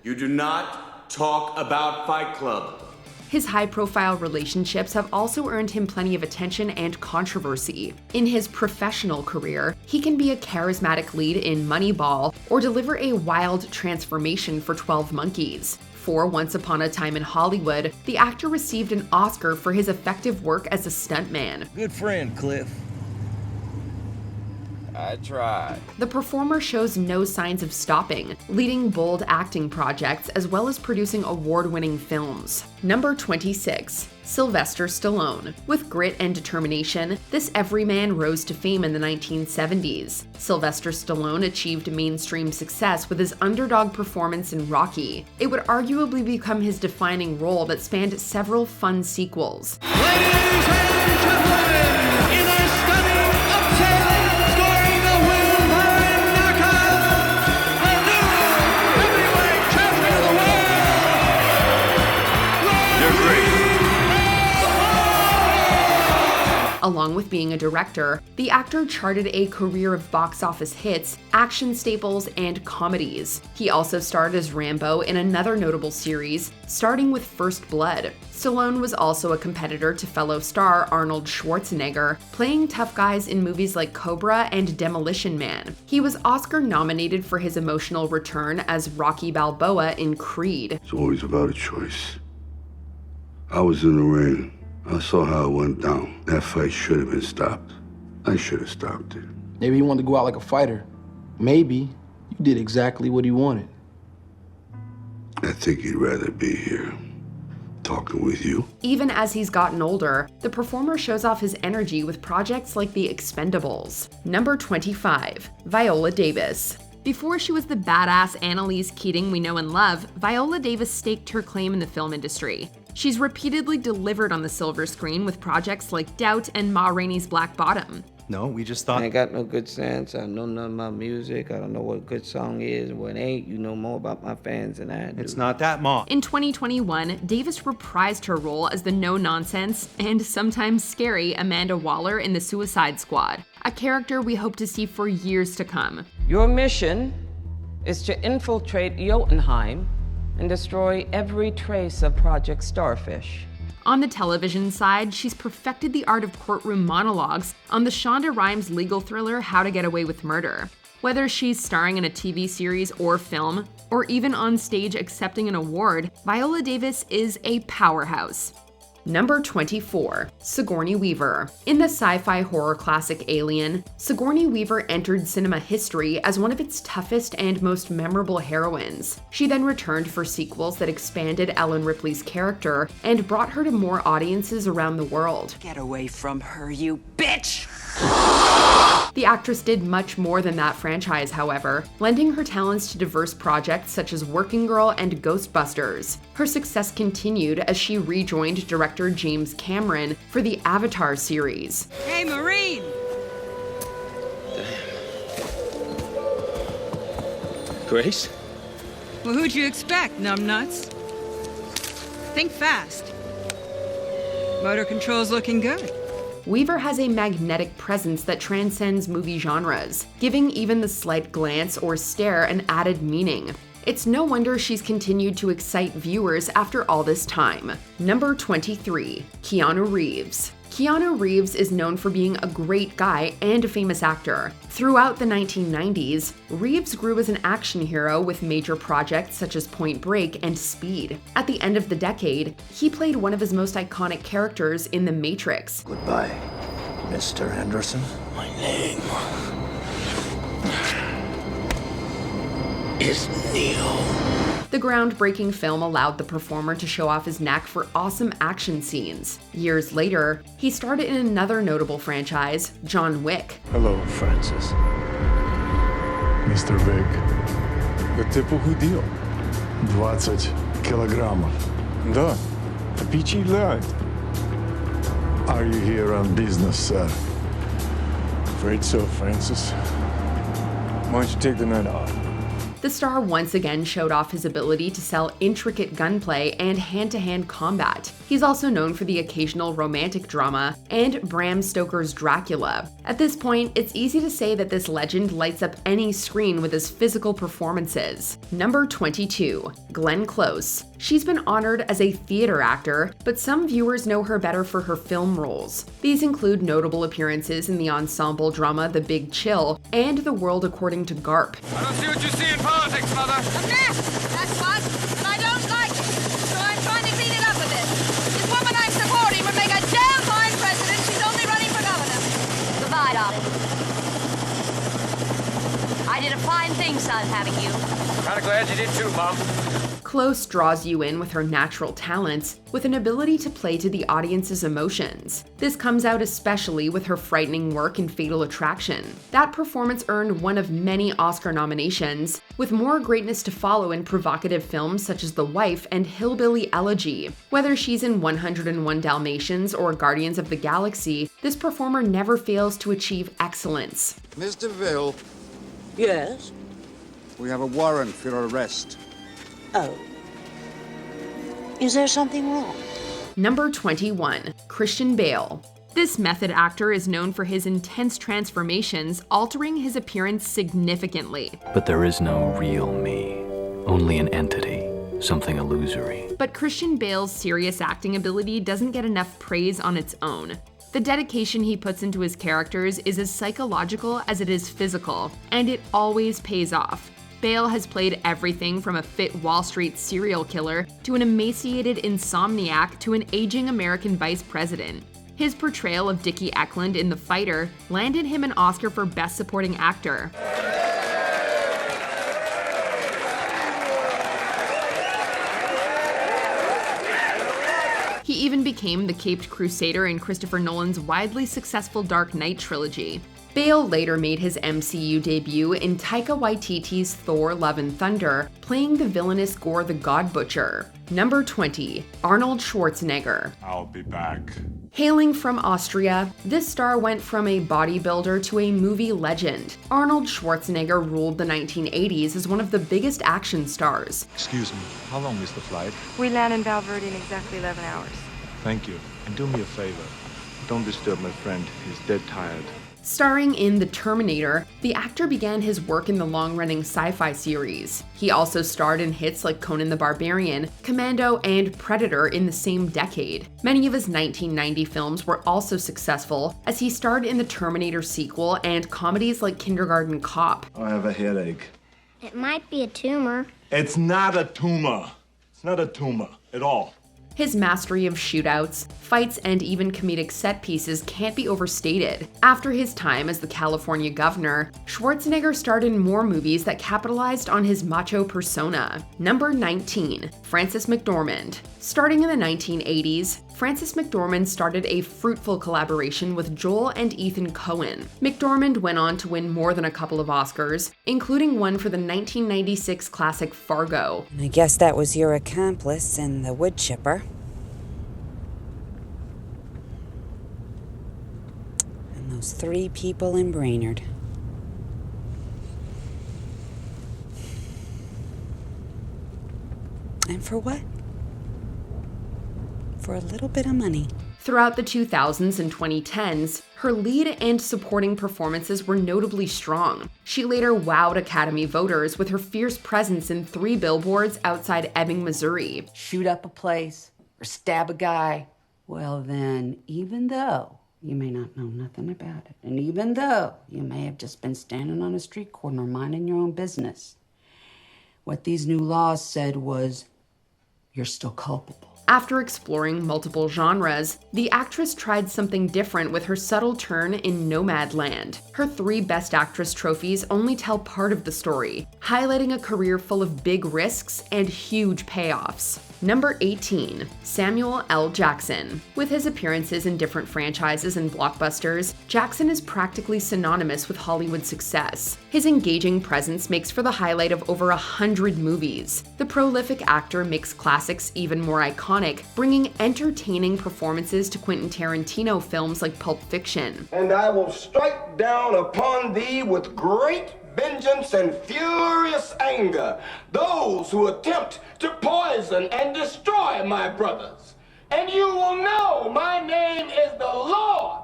you do not talk about Fight Club. His high-profile relationships have also earned him plenty of attention and controversy. In his professional career, he can be a charismatic lead in Moneyball or deliver a wild transformation for 12 Monkeys. For Once Upon a Time in Hollywood, the actor received an Oscar for his effective work as a stuntman. Good friend, Cliff. I tried. The performer shows no signs of stopping, leading bold acting projects as well as producing award-winning films. Number 26, Sylvester Stallone. With grit and determination, this everyman rose to fame in the 1970s. Sylvester Stallone achieved mainstream success with his underdog performance in Rocky. It would arguably become his defining role that spanned several fun sequels. Ladies and gentlemen, in a stunning upset, scoring the win by knockout, the new heavyweight champion of the world. You're great. Along with being a director, the actor charted a career of box office hits, action staples, and comedies. He also starred as Rambo in another notable series, starting with First Blood. Stallone was also a competitor to fellow star Arnold Schwarzenegger, playing tough guys in movies like Cobra and Demolition Man. He was Oscar nominated for his emotional return as Rocky Balboa in Creed. It's always about a choice. I was in the ring. I saw how it went down. That fight should have been stopped. I should have stopped it. Maybe he wanted to go out like a fighter. Maybe you did exactly what he wanted. I think he'd rather be here, talking with you. Even as he's gotten older, the performer shows off his energy with projects like The Expendables. Number 25, Viola Davis. Before she was the badass Annalise Keating we know and love, Viola Davis staked her claim in the film industry. She's repeatedly delivered on the silver screen with projects like Doubt and Ma Rainey's Black Bottom. No, we just thought... I ain't got no good sense. I know nothing about music. I don't know what a good song is and what ain't. You know more about my fans than I do. It's not that, Ma. In 2021, Davis reprised her role as the no-nonsense and sometimes scary Amanda Waller in The Suicide Squad, a character we hope to see for years to come. Your mission is to infiltrate Jotunheim and destroy every trace of Project Starfish. On the television side, she's perfected the art of courtroom monologues on the Shonda Rhimes legal thriller How to Get Away with Murder. Whether she's starring in a TV series or film, or even on stage accepting an award, Viola Davis is a powerhouse. Number 24, Sigourney Weaver. In the sci-fi horror classic Alien, Sigourney Weaver entered cinema history as one of its toughest and most memorable heroines. She then returned for sequels that expanded Ellen Ripley's character and brought her to more audiences around the world. Get away from her, you bitch! The actress did much more than that franchise, however, lending her talents to diverse projects such as Working Girl and Ghostbusters. Her success continued as she rejoined director James Cameron for the Avatar series. Hey, Marine! Grace? Well, who'd you expect, numbnuts? Think fast. Motor control's looking good. Weaver has a magnetic presence that transcends movie genres, giving even the slight glance or stare an added meaning. It's no wonder she's continued to excite viewers after all this time. Number 23, Keanu Reeves. Keanu Reeves is known for being a great guy and a famous actor. Throughout the 1990s, Reeves grew as an action hero with major projects such as Point Break and Speed. At the end of the decade, he played one of his most iconic characters in The Matrix. Goodbye, Mr. Anderson. My name is Neo. The groundbreaking film allowed the performer to show off his knack for awesome action scenes. Years later, he starred in another notable franchise, John Wick. Hello, Francis. Mr. Big. Это похудел. 20 килограммов. Да, впечатляет. Are you here on business, sir? Afraid so, Francis. Why don't you take the night off? The star once again showed off his ability to sell intricate gunplay and hand-to-hand combat. He's also known for the occasional romantic drama and Bram Stoker's Dracula. At this point, it's easy to say that this legend lights up any screen with his physical performances. Number 22, Glenn Close. She's been honored as a theater actor, but some viewers know her better for her film roles. These include notable appearances in the ensemble drama The Big Chill and The World According to Garp. I don't see what you see in politics, Mother. A mess, that's what, and I don't like it. So I'm trying to clean it up a bit. This woman I'm supporting would make a damn fine president. She's only running for governor. Goodbye, darling. I did a fine thing, son, having you. Kinda glad you did too, Mom. Close draws you in with her natural talents, with an ability to play to the audience's emotions. This comes out especially with her frightening work in Fatal Attraction. That performance earned one of many Oscar nominations, with more greatness to follow in provocative films such as The Wife and Hillbilly Elegy. Whether she's in 101 Dalmatians or Guardians of the Galaxy, this performer never fails to achieve excellence. Miss DeVille. Yes? We have a warrant for your arrest. Oh. Is there something wrong? Number 21, Christian Bale. This method actor is known for his intense transformations, altering his appearance significantly. But there is no real me, only an entity, something illusory. But Christian Bale's serious acting ability doesn't get enough praise on its own. The dedication he puts into his characters is as psychological as it is physical, and it always pays off. Bale has played everything from a fit Wall Street serial killer to an emaciated insomniac to an aging American vice president. His portrayal of Dickie Eklund in The Fighter landed him an Oscar for Best Supporting Actor. He even became the Caped Crusader in Christopher Nolan's widely successful Dark Knight trilogy. Bale later made his MCU debut in Taika Waititi's Thor: Love and Thunder, playing the villainous Gore the God Butcher. Number 20, Arnold Schwarzenegger. I'll be back. Hailing from Austria, this star went from a bodybuilder to a movie legend. Arnold Schwarzenegger ruled the 1980s as one of the biggest action stars. Excuse me, how long is the flight? We land in Valverde in exactly 11 hours. Thank you. And do me a favor. Don't disturb my friend. He's dead tired. Starring in The Terminator, the actor began his work in the long-running sci-fi series. He also starred in hits like Conan the Barbarian, Commando, and Predator in the same decade. Many of his 1990 films were also successful, as he starred in the Terminator sequel and comedies like Kindergarten Cop. I have a headache. It might be a tumor. It's not a tumor. It's not a tumor at all. His mastery of shootouts, fights, and even comedic set pieces can't be overstated. After his time as the California governor, Schwarzenegger starred in more movies that capitalized on his macho persona. Number 19, Frances McDormand. Starting in the 1980s, Frances McDormand started a fruitful collaboration with Joel and Ethan Coen. McDormand went on to win more than a couple of Oscars, including one for the 1996 classic Fargo. I guess that was your accomplice and the wood chipper. And those 3 people in Brainerd. And for what? For a little bit of money. Throughout the 2000s and 2010s, her lead and supporting performances were notably strong. She later wowed Academy voters with her fierce presence in 3 billboards outside Ebbing, Missouri. Shoot up a place or stab a guy. Well then, even though you may not know nothing about it, and even though you may have just been standing on a street corner minding your own business, what these new laws said was, you're still culpable. After exploring multiple genres, the actress tried something different with her subtle turn in Nomadland. Her 3 Best Actress trophies only tell part of the story, highlighting a career full of big risks and huge payoffs. Number 18, Samuel L. Jackson. With his appearances in different franchises and blockbusters, Jackson is practically synonymous with Hollywood success. His engaging presence makes for the highlight of over 100 movies. The prolific actor makes classics even more iconic, bringing entertaining performances to Quentin Tarantino films like Pulp Fiction. And I will strike down upon thee with great vengeance and furious anger those who attempt to poison and destroy my brothers. And you will know my name is the Lord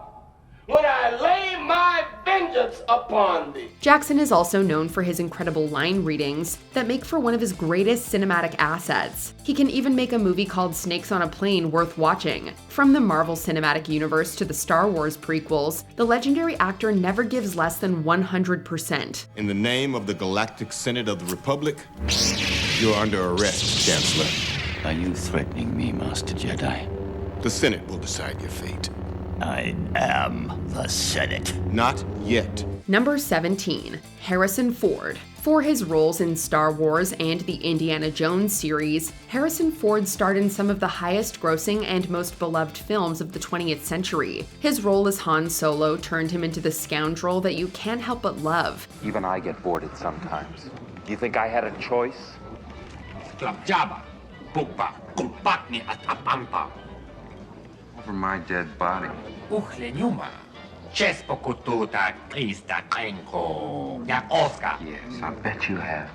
when I lay my vengeance upon thee. Jackson is also known for his incredible line readings that make for one of his greatest cinematic assets. He can even make a movie called Snakes on a Plane worth watching. From the Marvel Cinematic Universe to the Star Wars prequels, the legendary actor never gives less than 100%. In the name of the Galactic Senate of the Republic, you're under arrest, Chancellor. Are you threatening me, Master Jedi? The Senate will decide your fate. I am the Senate. Not yet. Number 17, Harrison Ford. For his roles in Star Wars and the Indiana Jones series, Harrison Ford starred in some of the highest-grossing and most beloved films of the 20th century. His role as Han Solo turned him into the scoundrel that you can't help but love. Even I get bored at sometimes. You think I had a choice? Over my dead body. Yes, I bet you have.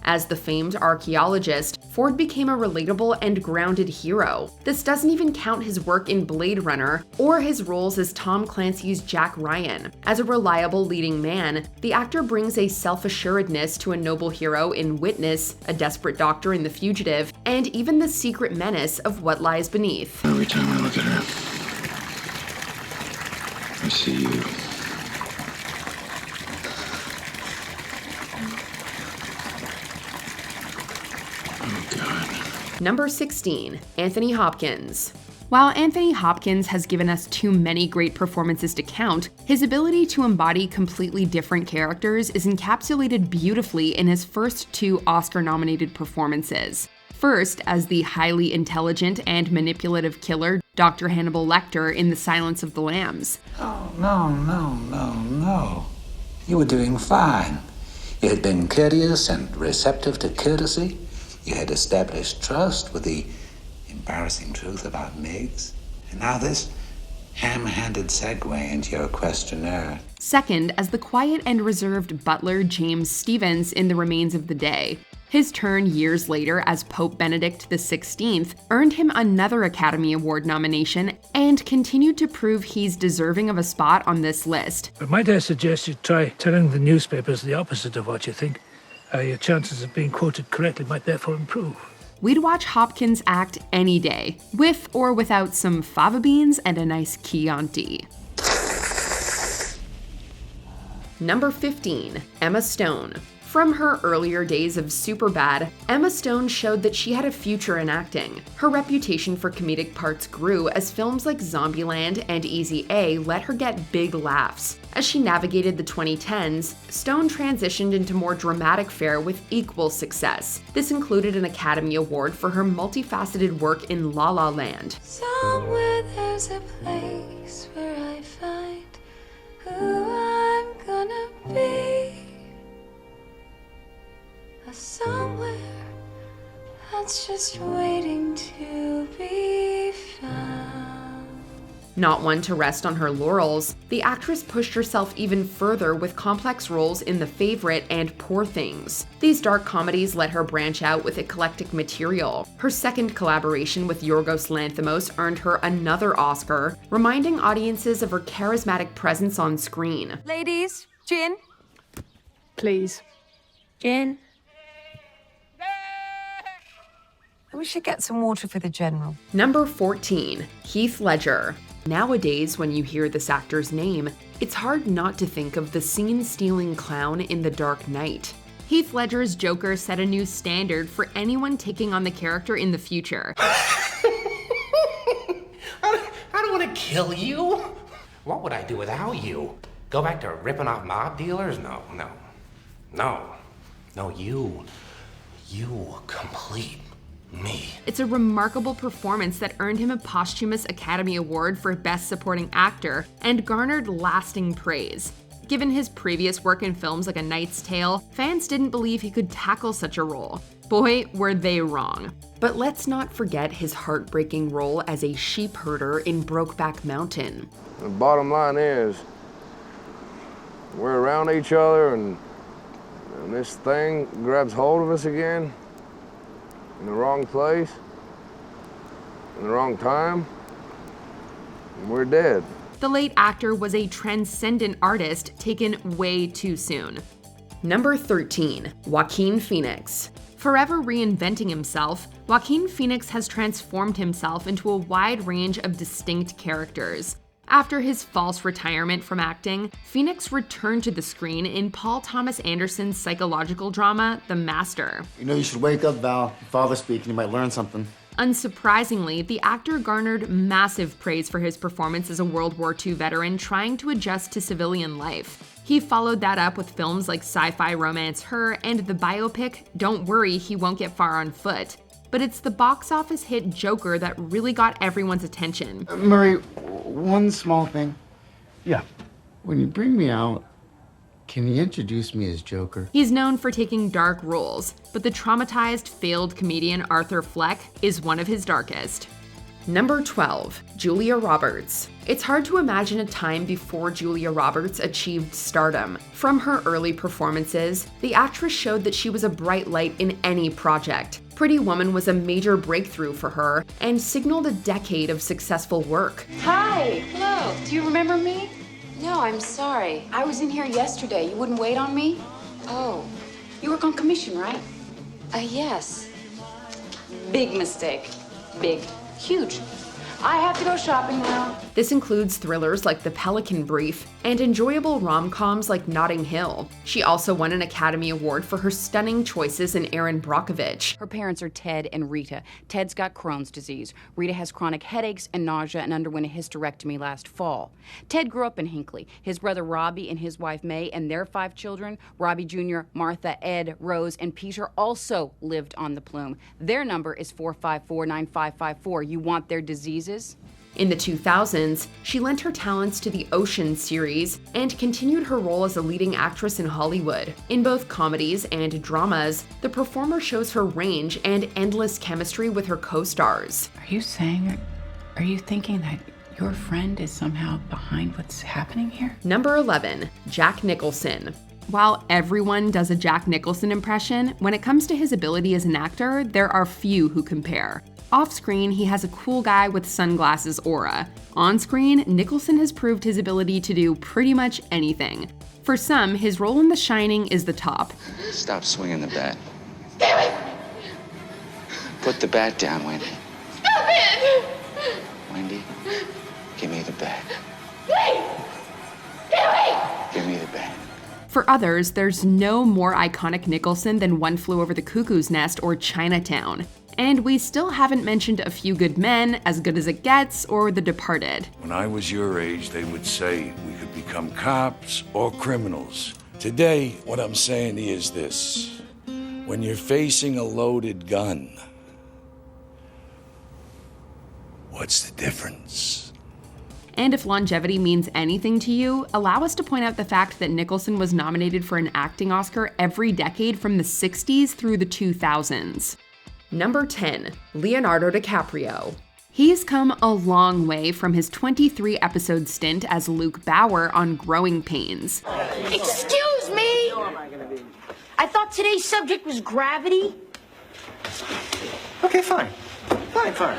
As the famed archaeologist, Ford became a relatable and grounded hero. This doesn't even count his work in Blade Runner or his roles as Tom Clancy's Jack Ryan. As a reliable leading man, the actor brings a self-assuredness to a noble hero in Witness, a desperate doctor in The Fugitive, and even the secret menace of What Lies Beneath. Every time I look at her, I see you. Number 16, Anthony Hopkins. While Anthony Hopkins has given us too many great performances to count, his ability to embody completely different characters is encapsulated beautifully in his first 2 Oscar-nominated performances. First, as the highly intelligent and manipulative killer, Dr. Hannibal Lecter in The Silence of the Lambs. Oh, no. You were doing fine. You had been courteous and receptive to courtesy. You had established trust with the embarrassing truth about Miggs. And now this ham-handed segue into your questionnaire. Second, as the quiet and reserved butler James Stevens in The Remains of the Day. His turn years later as Pope Benedict XVI earned him another Academy Award nomination and continued to prove he's deserving of a spot on this list. But might I suggest you try telling the newspapers the opposite of what you think? Your chances of being quoted correctly might therefore improve. We'd watch Hopkins act any day, with or without some fava beans and a nice Chianti. Number 15, Emma Stone. From her earlier days of Superbad, Emma Stone showed that she had a future in acting. Her reputation for comedic parts grew as films like Zombieland and Easy A let her get big laughs. As she navigated the 2010s, Stone transitioned into more dramatic fare with equal success. This included an Academy Award for her multifaceted work in La La Land. Somewhere there's a place where I find who I'm gonna be. Somewhere that's just waiting to be found. Not one to rest on her laurels, the actress pushed herself even further with complex roles in The Favorite and Poor Things. These dark comedies let her branch out with eclectic material. Her second collaboration with Yorgos Lanthimos earned her another Oscar, reminding audiences of her charismatic presence on screen. Ladies, gin? Please. Gin? We should get some water for the general. Number 14, Heath Ledger. Nowadays, when you hear this actor's name, it's hard not to think of the scene-stealing clown in The Dark Knight. Heath Ledger's Joker set a new standard for anyone taking on the character in the future. I don't want to kill you. What would I do without you? Go back to ripping off mob dealers? No. You complete me. It's a remarkable performance that earned him a posthumous Academy Award for Best Supporting Actor and garnered lasting praise. Given his previous work in films like A Knight's Tale, fans didn't believe he could tackle such a role. Boy, were they wrong. But let's not forget his heartbreaking role as a sheep herder in Brokeback Mountain. The bottom line is, we're around each other and this thing grabs hold of us again. In the wrong place, in the wrong time, and we're dead. The late actor was a transcendent artist taken way too soon. Number 13, Joaquin Phoenix. Forever reinventing himself, Joaquin Phoenix has transformed himself into a wide range of distinct characters. After his false retirement from acting, Phoenix returned to the screen in Paul Thomas Anderson's psychological drama, The Master. You know, you should wake up, Val. Your father's speaking. You might learn something. Unsurprisingly, the actor garnered massive praise for his performance as a World War II veteran trying to adjust to civilian life. He followed that up with films like sci-fi romance Her and the biopic Don't Worry, He Won't Get Far on Foot. But it's the box office hit Joker that really got everyone's attention. Murray, one small thing. Yeah. When you bring me out, can you introduce me as Joker? He's known for taking dark roles, but the traumatized, failed comedian Arthur Fleck is one of his darkest. Number 12, Julia Roberts. It's hard to imagine a time before Julia Roberts achieved stardom. From her early performances, the actress showed that she was a bright light in any project. Pretty Woman was a major breakthrough for her and signaled a decade of successful work. Hi, hello. Do you remember me? No, I'm sorry. I was in here yesterday. You wouldn't wait on me? Oh, you work on commission, right? Yes. Big mistake. Big. Huge. I have to go shopping now. This includes thrillers like The Pelican Brief and enjoyable rom-coms like Notting Hill. She also won an Academy Award for her stunning choices in Erin Brockovich. Her parents are Ted and Rita. Ted's got Crohn's disease. Rita has chronic headaches and nausea and underwent a hysterectomy last fall. Ted grew up in Hinckley. His brother Robbie and his wife May and their 5 children, Robbie Jr., Martha, Ed, Rose, and Peter, also lived on the Plume. Their number is 454-9554. You want their diseases? In the 2000s, she lent her talents to the Ocean series and continued her role as a leading actress in Hollywood. In both comedies and dramas, the performer shows her range and endless chemistry with her co-stars. Are you thinking that your friend is somehow behind what's happening here? Number 11, Jack Nicholson. While everyone does a Jack Nicholson impression, when it comes to his ability as an actor, there are few who compare. Off-screen, he has a cool guy with sunglasses aura. On-screen, Nicholson has proved his ability to do pretty much anything. For some, his role in The Shining is the top. Stop swinging the bat. Stop it! Put the bat down, Wendy. Stop it! Wendy, give me the bat. Please! Give me the bat. For others, there's no more iconic Nicholson than One Flew Over the Cuckoo's Nest or Chinatown. And we still haven't mentioned A Few Good Men, As Good as It Gets, or The Departed. When I was your age, they would say we could become cops or criminals. Today, what I'm saying is this. When you're facing a loaded gun, what's the difference? And if longevity means anything to you, allow us to point out the fact that Nicholson was nominated for an acting Oscar every decade from the 60s through the 2000s. Number 10, Leonardo DiCaprio. He's come a long way from his 23-episode stint as Luke Bauer on Growing Pains. Excuse me! I thought today's subject was gravity. Okay, fine. Fine.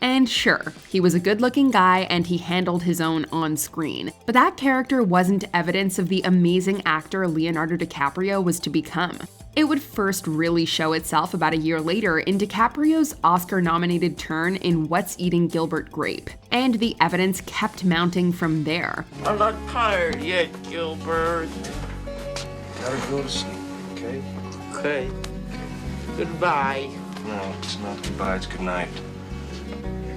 And sure, he was a good-looking guy and he handled his own on-screen, but that character wasn't evidence of the amazing actor Leonardo DiCaprio was to become. It would first really show itself about a year later in DiCaprio's Oscar-nominated turn in What's Eating Gilbert Grape, and the evidence kept mounting from there. I'm not tired yet, Gilbert. Gotta go to sleep, okay? Okay. Goodbye. No, it's not goodbye, it's goodnight.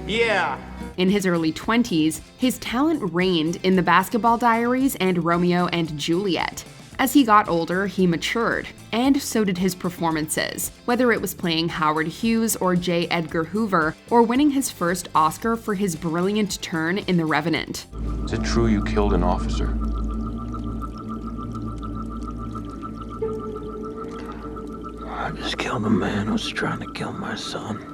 Yeah. In his early 20s, his talent reigned in The Basketball Diaries and Romeo and Juliet. As he got older, he matured, and so did his performances, whether it was playing Howard Hughes or J. Edgar Hoover, or winning his first Oscar for his brilliant turn in The Revenant. Is it true you killed an officer? I just killed a man who was trying to kill my son.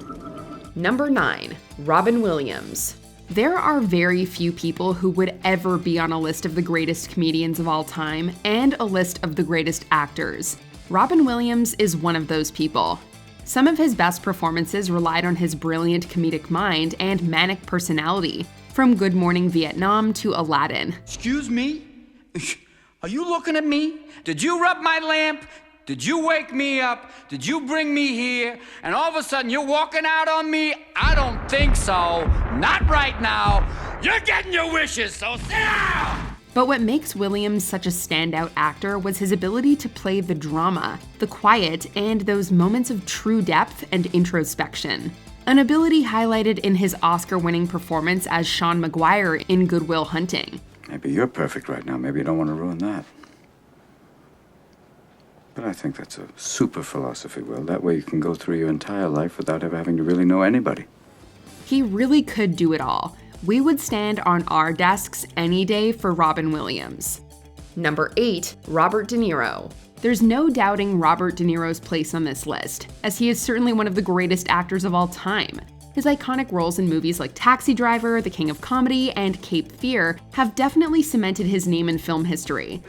Number 9, Robin Williams. There are very few people who would ever be on a list of the greatest comedians of all time and a list of the greatest actors. Robin Williams is one of those people. Some of his best performances relied on his brilliant comedic mind and manic personality, from Good Morning Vietnam to Aladdin. Excuse me? Are you looking at me? Did you rub my lamp? Did you wake me up? Did you bring me here? And all of a sudden you're walking out on me? I don't think so. Not right now. You're getting your wishes, so sit down! But what makes Williams such a standout actor was his ability to play the drama, the quiet, and those moments of true depth and introspection. An ability highlighted in his Oscar-winning performance as Sean Maguire in Good Will Hunting. Maybe you're perfect right now. Maybe you don't want to ruin that. But I think that's a super philosophy, Will. That way you can go through your entire life without ever having to really know anybody. He really could do it all. We would stand on our desks any day for Robin Williams. Number 8, Robert De Niro. There's no doubting Robert De Niro's place on this list, as he is certainly one of the greatest actors of all time. His iconic roles in movies like Taxi Driver, The King of Comedy, and Cape Fear have definitely cemented his name in film history.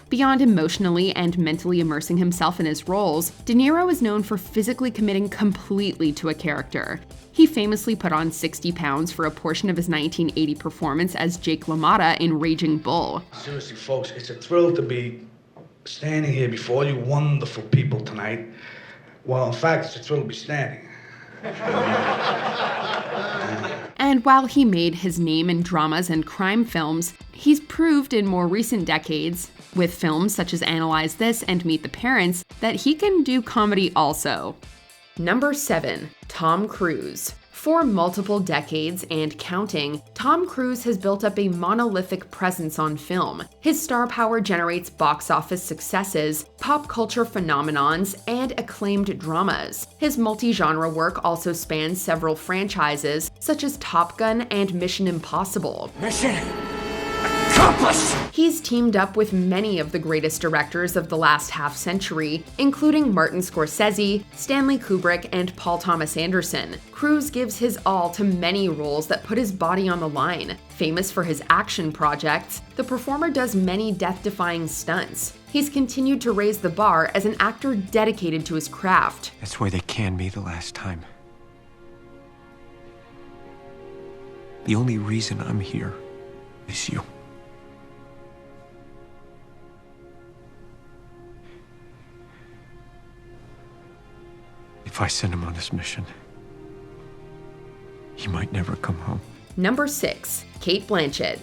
Beyond emotionally and mentally immersing himself in his roles, De Niro is known for physically committing completely to a character. He famously put on 60 pounds for a portion of his 1980 performance as Jake LaMotta in Raging Bull. Seriously, folks, it's a thrill to be standing here before you wonderful people tonight. Well, in fact, it's a thrill to be standing. And while he made his name in dramas and crime films, he's proved in more recent decades, with films such as Analyze This and Meet the Parents, that he can do comedy also. Number 7, Tom Cruise. For multiple decades and counting, Tom Cruise has built up a monolithic presence on film. His star power generates box office successes, pop culture phenomenons, and acclaimed dramas. His multi-genre work also spans several franchises, such as Top Gun and Mission Impossible. Mission accomplice! He's teamed up with many of the greatest directors of the last half-century, including Martin Scorsese, Stanley Kubrick, and Paul Thomas Anderson. Cruise gives his all to many roles that put his body on the line. Famous for his action projects, the performer does many death-defying stunts. He's continued to raise the bar as an actor dedicated to his craft. That's why they canned me the last time. The only reason I'm here is you. If I send him on this mission, he might never come home. Number 6. Cate Blanchett.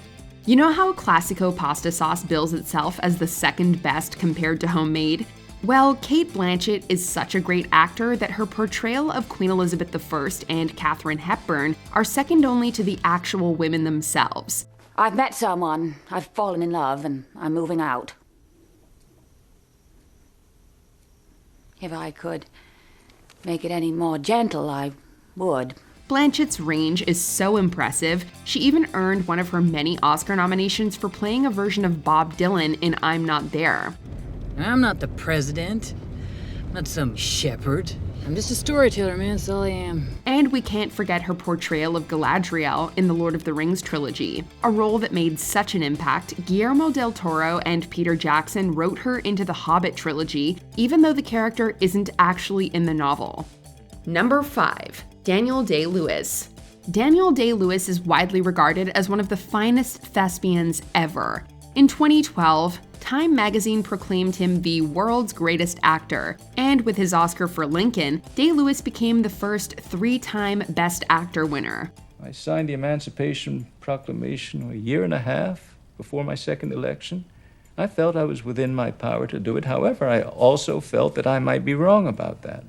You know how Classico pasta sauce bills itself as the second best compared to homemade? Well, Cate Blanchett is such a great actor that her portrayal of Queen Elizabeth I and Katharine Hepburn are second only to the actual women themselves. I've met someone, I've fallen in love, and I'm moving out. If I could make it any more gentle, I would. Blanchett's range is so impressive, she even earned one of her many Oscar nominations for playing a version of Bob Dylan in I'm Not There. I'm not the president. I'm not some shepherd. I'm just a storyteller, man, that's all I am. And we can't forget her portrayal of Galadriel in the Lord of the Rings trilogy, a role that made such an impact. Guillermo del Toro and Peter Jackson wrote her into the Hobbit trilogy, even though the character isn't actually in the novel. Number 5. Daniel Day-Lewis. Daniel Day-Lewis is widely regarded as one of the finest thespians ever. In 2012, Time magazine proclaimed him the world's greatest actor, and with his Oscar for Lincoln, Day-Lewis became the first 3-time Best Actor winner. I signed the Emancipation Proclamation a year and a half before my second election. I felt I was within my power to do it. However, I also felt that I might be wrong about that.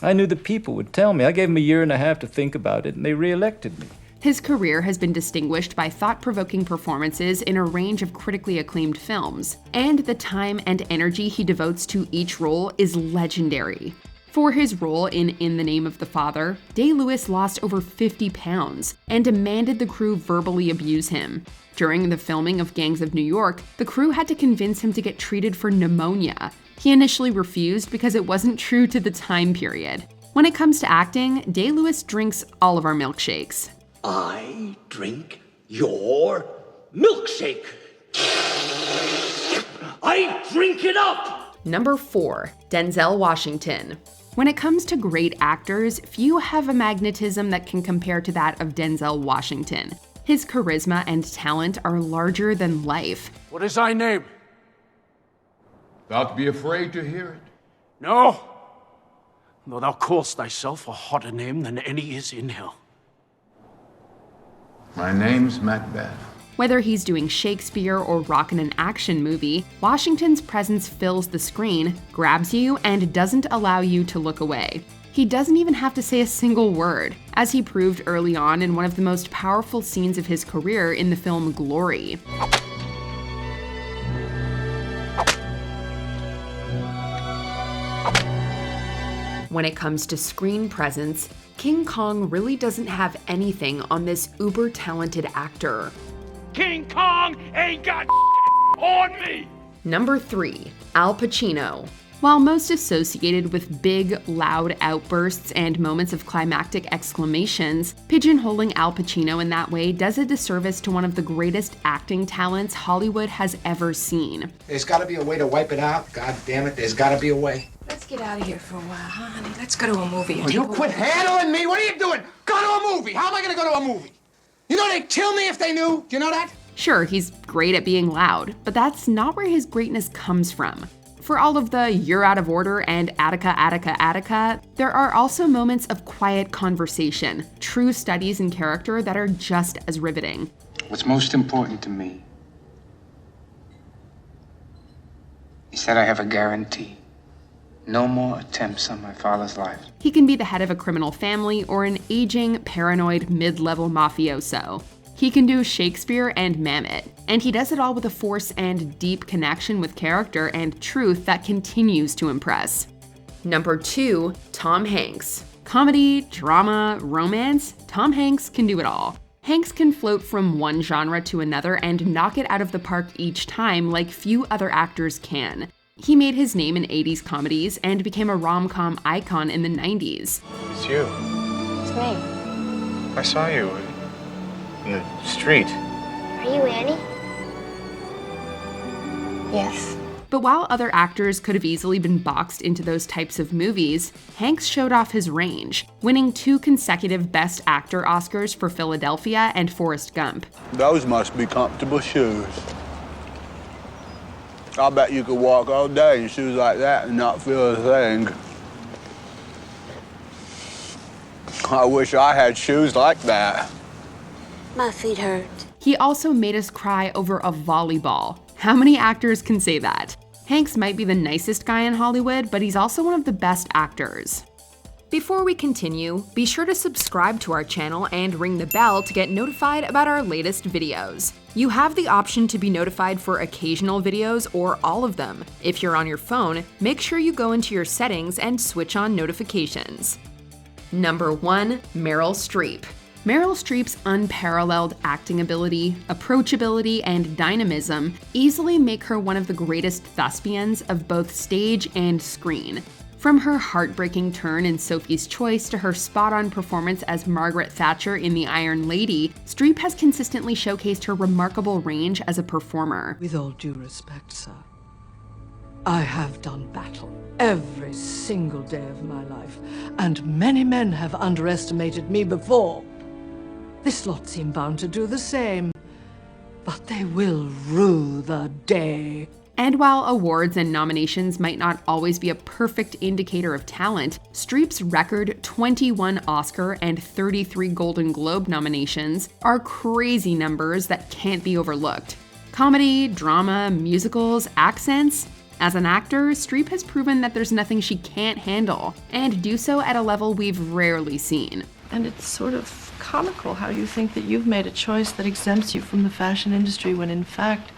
I knew the people would tell me. I gave them a year and a half to think about it, and they re-elected me. His career has been distinguished by thought-provoking performances in a range of critically acclaimed films, and the time and energy he devotes to each role is legendary. For his role in the Name of the Father, Day-Lewis lost over 50 pounds and demanded the crew verbally abuse him. During the filming of Gangs of New York, the crew had to convince him to get treated for pneumonia. He initially refused because it wasn't true to the time period. When it comes to acting, Day-Lewis drinks all of our milkshakes. I drink your milkshake. I drink it up! Number 4. Denzel Washington. When it comes to great actors, few have a magnetism that can compare to that of Denzel Washington. His charisma and talent are larger than life. What is thy name? Thou'lt be afraid to hear it. No, though thou callest thyself a hotter name than any is in hell. My name's Macbeth. Whether he's doing Shakespeare or rocking an action movie, Washington's presence fills the screen, grabs you, and doesn't allow you to look away. He doesn't even have to say a single word, as he proved early on in one of the most powerful scenes of his career in the film Glory. When it comes to screen presence, King Kong really doesn't have anything on this uber-talented actor. King Kong ain't got on me! Number 3. Al Pacino. While most associated with big, loud outbursts and moments of climactic exclamations, pigeonholing Al Pacino in that way does a disservice to one of the greatest acting talents Hollywood has ever seen. There's gotta be a way to wipe it out. God damn it, there's gotta be a way. Let's get out of here for a while, huh, honey? Let's go to a movie. Will you quit handling me? What are you doing? Go to a movie. How am I gonna go to a movie? You know they'd kill me if they knew. Do you know that? Sure, he's great at being loud, but that's not where his greatness comes from. For all of the "you're out of order" and Attica, Attica, Attica, there are also moments of quiet conversation, true studies in character that are just as riveting. What's most important to me is that I have a guarantee. No more attempts on my father's life. He can be the head of a criminal family or an aging, paranoid, mid-level mafioso. He can do Shakespeare and Mamet, and he does it all with a force and deep connection with character and truth that continues to impress. Number 2, Tom Hanks. Comedy, drama, romance, Tom Hanks can do it all. Hanks can float from one genre to another and knock it out of the park each time like few other actors can. He made his name in 80s comedies and became a rom-com icon in the 90s. It's you. It's me. I saw you in the street. Are you Annie? Yes. But while other actors could have easily been boxed into those types of movies, Hanks showed off his range, winning 2 consecutive Best Actor Oscars for Philadelphia and Forrest Gump. Those must be comfortable shoes. I bet you could walk all day in shoes like that and not feel a thing. I wish I had shoes like that. My feet hurt. He also made us cry over a volleyball. How many actors can say that? Hanks might be the nicest guy in Hollywood, but he's also one of the best actors. Before we continue, be sure to subscribe to our channel and ring the bell to get notified about our latest videos. You have the option to be notified for occasional videos or all of them. If you're on your phone, make sure you go into your settings and switch on notifications. Number 1. Meryl Streep. Meryl Streep's unparalleled acting ability, approachability, and dynamism easily make her one of the greatest thespians of both stage and screen. From her heartbreaking turn in Sophie's Choice to her spot-on performance as Margaret Thatcher in The Iron Lady, Streep has consistently showcased her remarkable range as a performer. With all due respect, sir, I have done battle every single day of my life, and many men have underestimated me before. This lot seem bound to do the same, but they will rue the day. And while awards and nominations might not always be a perfect indicator of talent, Streep's record 21 Oscar and 33 Golden Globe nominations are crazy numbers that can't be overlooked. Comedy, drama, musicals, accents. As an actor, Streep has proven that there's nothing she can't handle, and do so at a level we've rarely seen. And it's sort of comical how you think that you've made a choice that exempts you from the fashion industry when in fact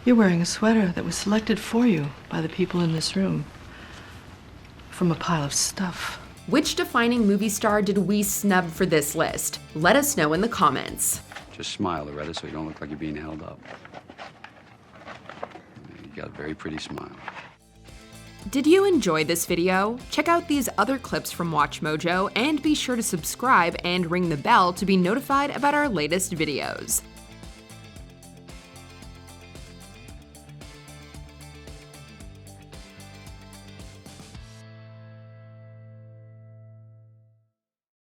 you're wearing a sweater that was selected for you by the people in this room from a pile of stuff. Which defining movie star did we snub for this list? Let us know in the comments. Just smile, Loretta, so you don't look like you're being held up. You got a very pretty smile. Did you enjoy this video? Check out these other clips from WatchMojo and be sure to subscribe and ring the bell to be notified about our latest videos.